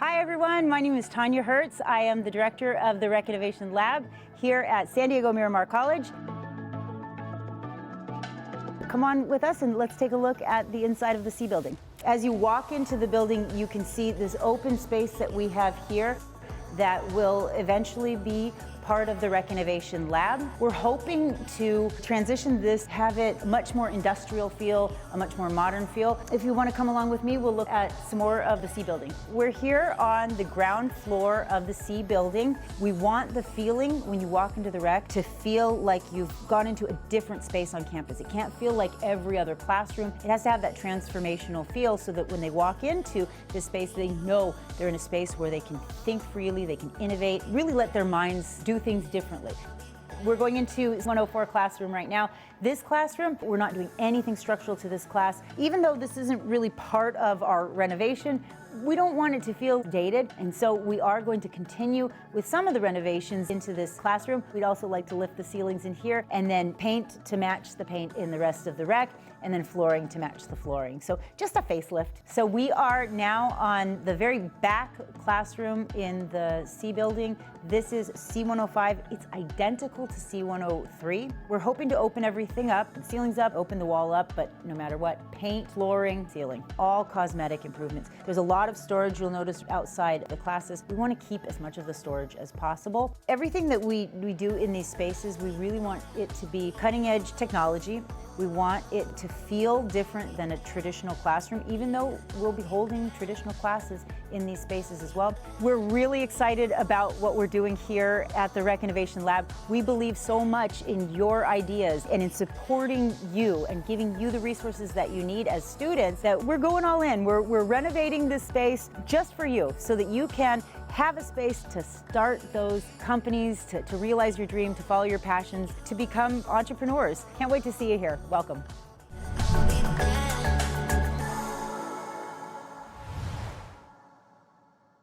Hi everyone, my name is Tanya Hertz. I am the director of the Renovation Lab here at San Diego Miramar College. Come on with us and let's take a look at the inside of the C building. As you walk into the building, you can see this open space that we have here that will eventually be part of the Renovation Lab. We're hoping to transition this, have it much more industrial feel, a much more modern feel. If you want to come along with me, we'll look at some more of the C building. We're here on the ground floor of the C building. We want the feeling when you walk into the rec to feel like you've gone into a different space on campus. It can't feel like every other classroom. It has to have that transformational feel so that when they walk into this space, they know they're in a space where they can think freely, they can innovate, really let their minds do things differently. We're going into 104 classroom right now. This classroom, we're not doing anything structural to this class. Even though this isn't really part of our renovation, we don't want it to feel dated, and so we are going to continue with some of the renovations into this classroom. We'd also like to lift the ceilings in here and then paint to match the paint in the rest of the rec, and then flooring to match the flooring. So just a facelift. So we are now on the very back classroom in the C building. This is C105. It's identical to C103. We're hoping to open everything up, ceilings up, open the wall up, but no matter what, paint, flooring, ceiling, all cosmetic improvements. There's a lot of storage you'll notice outside the classes. We want to keep as much of the storage as possible. Everything that we do in these spaces, we really want it to be cutting edge technology. We want it to feel different than a traditional classroom, even though we'll be holding traditional classes in these spaces as well. We're really excited about what we're doing here at the Renovation Lab. We believe so much in your ideas and in supporting you and giving you the resources that you need as students that we're going all in. We're renovating this space just for you so that you can have a space to start those companies, to realize your dream, to follow your passions, to become entrepreneurs. Can't wait to see you here. Welcome.